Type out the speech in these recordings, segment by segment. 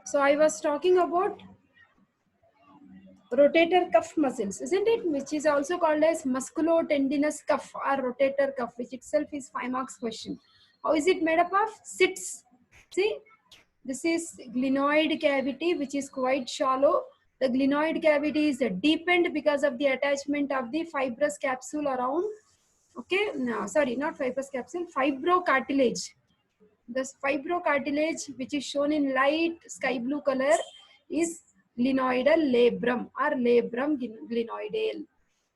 So I was talking about rotator cuff muscles, isn't it? Which is also called as musculotendinous cuff or rotator cuff, which itself is 5 marks question. How is it made up of? Sits. See, this is glenoid cavity, which is quite shallow. The glenoid cavity is deepened because of the attachment of the fibrous capsule around. Okay, no, sorry, not fibrous capsule, fibrocartilage. This fibrocartilage, which is shown in light sky blue color, is glenoidal labrum or labrum glenoidal.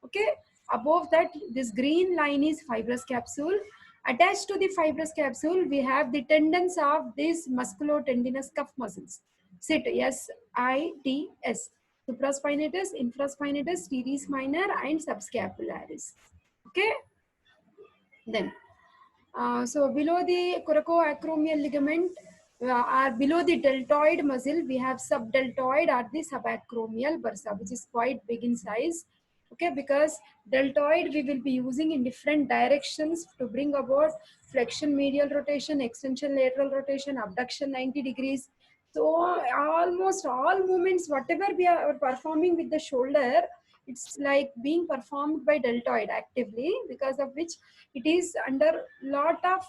Okay, above that, this green line is fibrous capsule. Attached to the fibrous capsule, we have the tendons of these musculotendinous cuff muscles. SIT, S-I-T-S. Supraspinatus, infraspinatus, teres minor, and subscapularis. Okay, then so below the coracoacromial ligament or below the deltoid muscle, we have subdeltoid or the subacromial bursa, which is quite big in size. Okay, because deltoid we will be using in different directions to bring about flexion medial rotation, extension lateral rotation, abduction 90 degrees. So almost all movements, whatever we are performing with the shoulder, it's like being performed by deltoid actively, because of which it is under lot of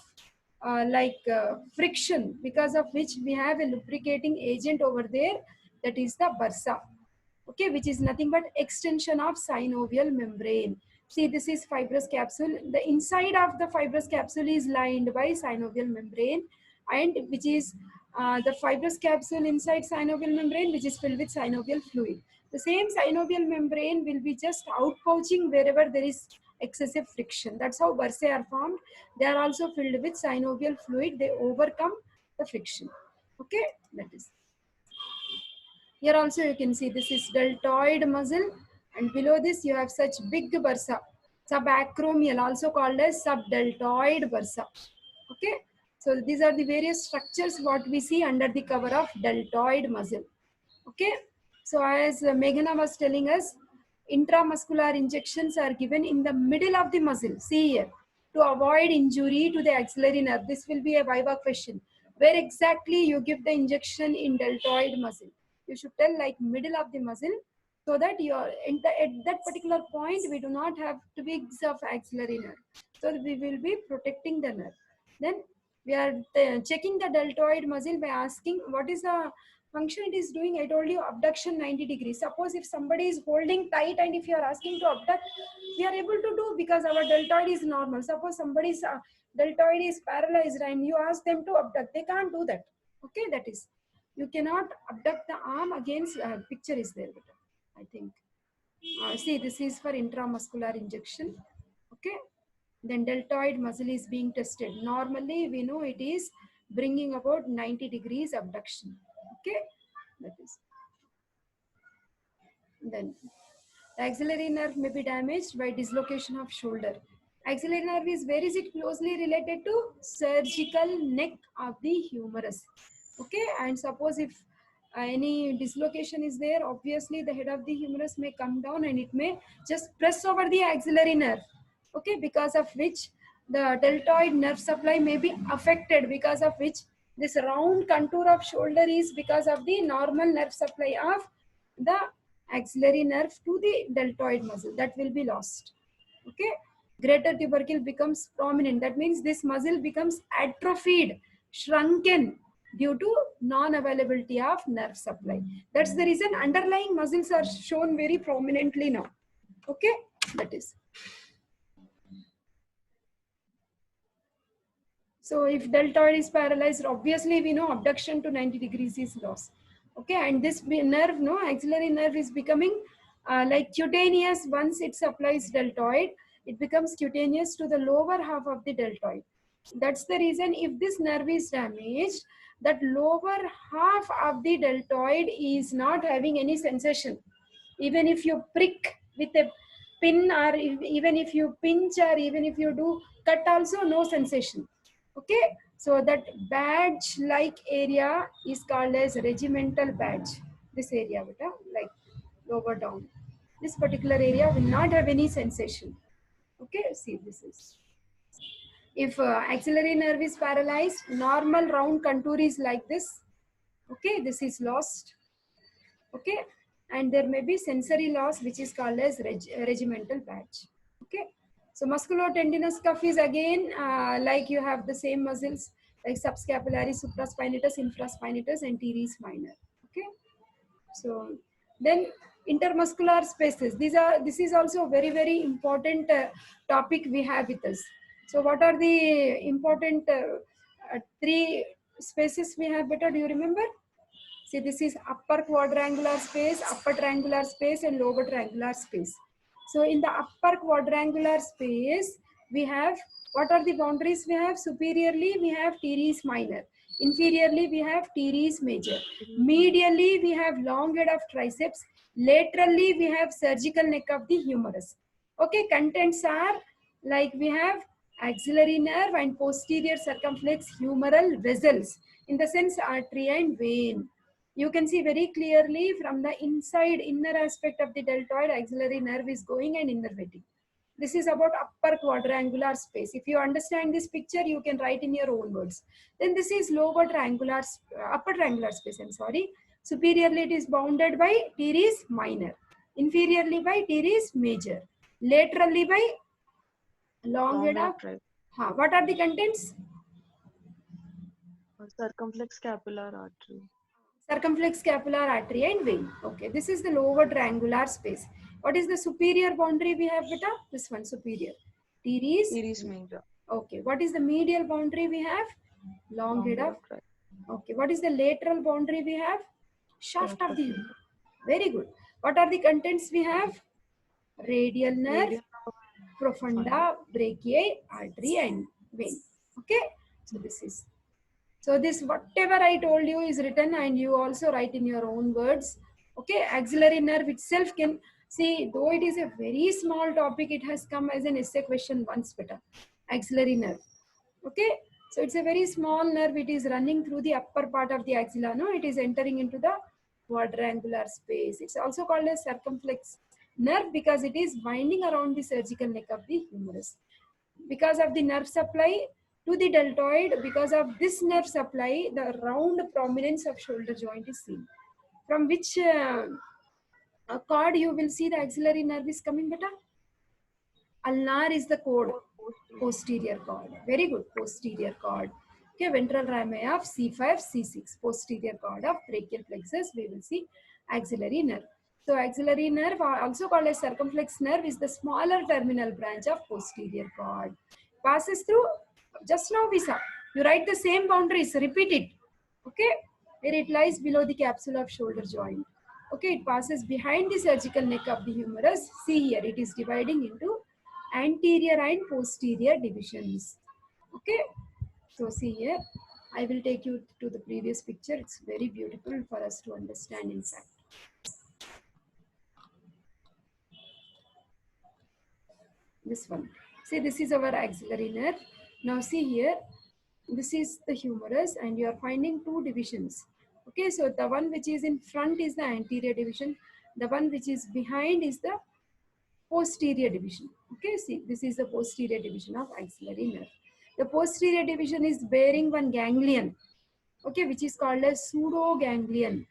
friction, because of which we have a lubricating agent over there, that is the bursa. Okay, which is nothing but extension of synovial membrane. See, this is fibrous capsule. The inside of the fibrous capsule is lined by synovial membrane, and which is the fibrous capsule inside synovial membrane, which is filled with synovial fluid. The same synovial membrane will be just outpouching wherever there is excessive friction. That's how bursae are formed. They are also filled with synovial fluid. They overcome the friction. Okay, that is. Here also you can see this is deltoid muscle, and below this you have such big bursa, subacromial, also called as subdeltoid bursa. Okay, so these are the various structures what we see under the cover of deltoid muscle. Okay, so as Meghana was telling us, intramuscular injections are given in the middle of the muscle. See here, to avoid injury to the axillary nerve. This will be a viva question. Where exactly you give the injection in deltoid muscle? You should tell like middle of the muscle, so that at that particular point we do not have twigs of axillary nerve. So we will be protecting the nerve. Then we are checking the deltoid muscle by asking what is the function it is doing. I told you abduction 90 degrees. Suppose if somebody is holding tight and if you are asking to abduct, we are able to do because our deltoid is normal. Suppose somebody's deltoid is paralyzed and you ask them to abduct, they can't do that. Okay, that is, you cannot abduct the arm against picture is there, I think. See, this is for intramuscular injection. Okay, then deltoid muscle is being tested. Normally we know it is bringing about 90 degrees abduction. Okay, that is. Then the axillary nerve may be damaged by dislocation of shoulder. Axillary nerve is, where is it closely related to? Surgical neck of the humerus. Okay, and suppose if any dislocation is there, obviously the head of the humerus may come down and it may just press over the axillary nerve. Okay, because of which the deltoid nerve supply may be affected, because of which this round contour of shoulder is because of the normal nerve supply of the axillary nerve to the deltoid muscle, that will be lost. Okay, greater tubercle becomes prominent. That means this muscle becomes atrophied, shrunken due to non-availability of nerve supply. That's the reason underlying muscles are shown very prominently now. Okay, that is. So if deltoid is paralyzed, obviously we know abduction to 90 degrees is lost. Okay, and this nerve, no, axillary nerve is becoming like cutaneous. Once it supplies deltoid, it becomes cutaneous to the lower half of the deltoid. That's the reason if this nerve is damaged, that lower half of the deltoid is not having any sensation. Even if you prick with a pin, or even if you pinch, or even if you do cut also, no sensation. Okay, so that badge like area is called as regimental badge. This area, like lower down, this particular area will not have any sensation. Okay, see, this is, if axillary nerve is paralyzed, normal round contour is like this. Okay, this is lost. Okay, and there may be sensory loss, which is called as regimental patch. Okay, so musculotendinous cuff is again like you have the same muscles like subscapularis, supraspinatus, infraspinatus, and teres minor. Okay, so then intermuscular spaces. This is also a very important topic we have with us. So what are the important three spaces we have? Better, do you remember? See, this is upper quadrangular space, upper triangular space, and lower triangular space. So in the upper quadrangular space, we have, what are the boundaries we have? Superiorly, we have teres minor. Inferiorly, we have teres major. Medially, we have long head of triceps. Laterally, we have surgical neck of the humerus. Okay, contents are like we have axillary nerve and posterior circumflex humeral vessels, in the sense artery and vein. You can see very clearly from the inside inner aspect of the deltoid, axillary nerve is going and innervating. This is about upper quadrangular space. If you understand this picture, you can write in your own words. Then this is lower triangular, upper triangular space, I'm sorry. Superiorly it is bounded by teres minor. Inferiorly by teres major. Laterally by long head of, what are the contents? Circumflex scapular artery. Circumflex scapular artery and vein. Okay, this is the lower triangular space. What is the superior boundary we have, beta? This one, superior. Teres major. Okay, what is the medial boundary we have? Long head of. Okay, what is the lateral boundary we have? Shaft of the humerus. Very good. What are the contents we have? Radial nerve, profunda, brachiae, artery and vein. Okay, so this is. So this, whatever I told you is written and you also write in your own words. Okay, axillary nerve itself can, see, though it is a very small topic, it has come as an essay question once, better. Axillary nerve. Okay, so it's a very small nerve. It is running through the upper part of the axilla. No, it is entering into the quadrangular space. It's also called as circumflex nerve because it is winding around the surgical neck of the humerus. Because of the nerve supply to the deltoid, because of this nerve supply, the round prominence of shoulder joint is seen. From which cord you will see the axillary nerve is coming, beta? Ulnar is the cord. Posterior cord. Very good. Posterior cord. Okay, ventral rami of C5, C6. Posterior cord of brachial plexus. We will see axillary nerve. So axillary nerve, also called as circumflex nerve, is the smaller terminal branch of posterior cord. Passes through, just now we saw. You write the same boundaries, repeat it. Okay, where it lies below the capsule of shoulder joint. Okay, it passes behind the surgical neck of the humerus. See here, it is dividing into anterior and posterior divisions. Okay, so see here, I will take you to the previous picture. It's very beautiful for us to understand in fact. This one, see, this is our axillary nerve. Now see here, this is the humerus and you are finding two divisions. Okay, so the one which is in front is the anterior division, the one which is behind is the posterior division. Okay, see, this is the posterior division of axillary nerve. The posterior division is bearing one ganglion, okay, which is called as pseudoganglion.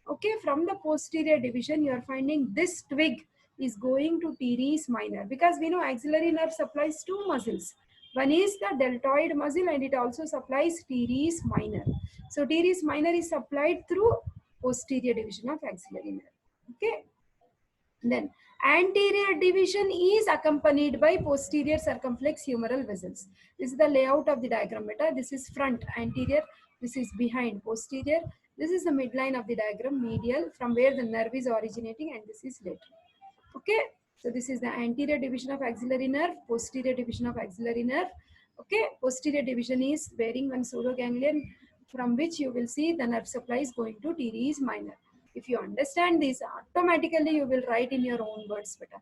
Okay, from the posterior division you are finding this twig is going to teres minor, because we know axillary nerve supplies two muscles. One is the deltoid muscle and it also supplies teres minor. So teres minor is supplied through posterior division of axillary nerve. Okay, then anterior division is accompanied by posterior circumflex humeral vessels. This is the layout of the diagram, beta. This is front, anterior. This is behind, posterior. This is the midline of the diagram, medial, from where the nerve is originating, and this is lateral. Okay, so this is the anterior division of axillary nerve, posterior division of axillary nerve. Okay, posterior division is bearing one pseudoganglion, from which you will see the nerve supply is going to teres minor. If you understand this, automatically you will write in your own words better.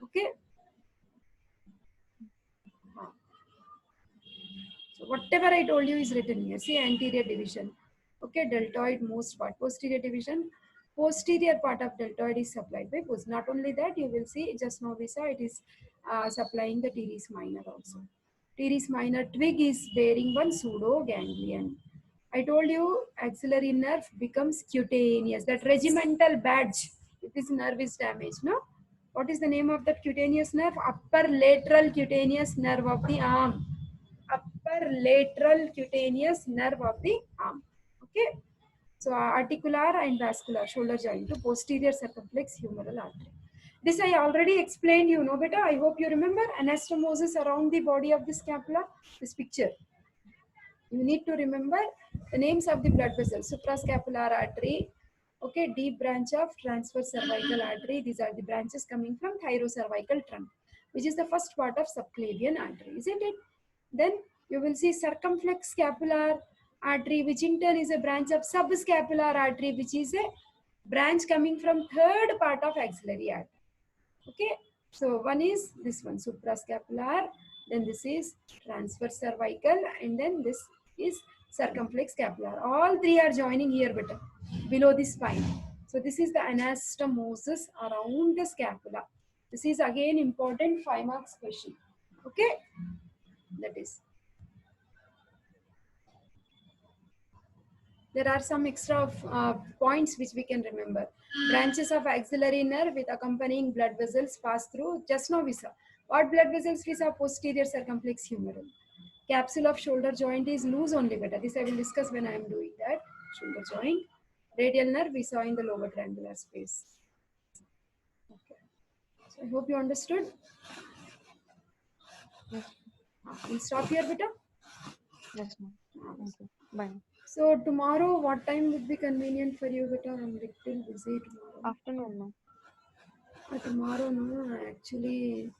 Okay. So whatever I told you is written here. See, anterior division. Okay, deltoid most part. Posterior division. Posterior part of deltoid is supplied by post. Not only that, you will see just now we saw it is supplying the teres minor also. Teres minor twig is bearing one pseudoganglion. I told you axillary nerve becomes cutaneous. That regimental badge if this nerve is damaged, no? What is the name of that cutaneous nerve? Upper lateral cutaneous nerve of the arm. Upper lateral cutaneous nerve of the arm. Okay. So articular and vascular shoulder joint to posterior circumflex humeral artery. This I already explained, you know better. I hope you remember anastomosis around the body of the scapula. This picture. You need to remember the names of the blood vessels. Suprascapular artery. Okay, deep branch of transverse cervical artery. These are the branches coming from thyrocervical trunk, which is the first part of subclavian artery, isn't it? Then you will see circumflex scapular artery, which in turn is a branch of subscapular artery, which is a branch coming from third part of axillary artery. Okay, so one is this one, suprascapular, then this is transverse cervical, and then this is circumflex scapular. All three are joining here below the spine. So this is the anastomosis around the scapula. This is again important 5 marks question. Okay, that is. There are some extra points which we can remember. Branches of axillary nerve with accompanying blood vessels pass through. Just now we saw. What blood vessels we saw? Posterior circumflex humeral. Capsule of shoulder joint is loose only better. This I will discuss when I am doing that. Shoulder joint. Radial nerve we saw in the lower triangular space. Okay. So I hope you understood. Yes. We'll stop here, beta. Yes, ma'am. Thank you. Bye. So tomorrow, what time would be convenient for you, beta? I'm little busy tomorrow. Afternoon, ma'am. Tomorrow, no, actually,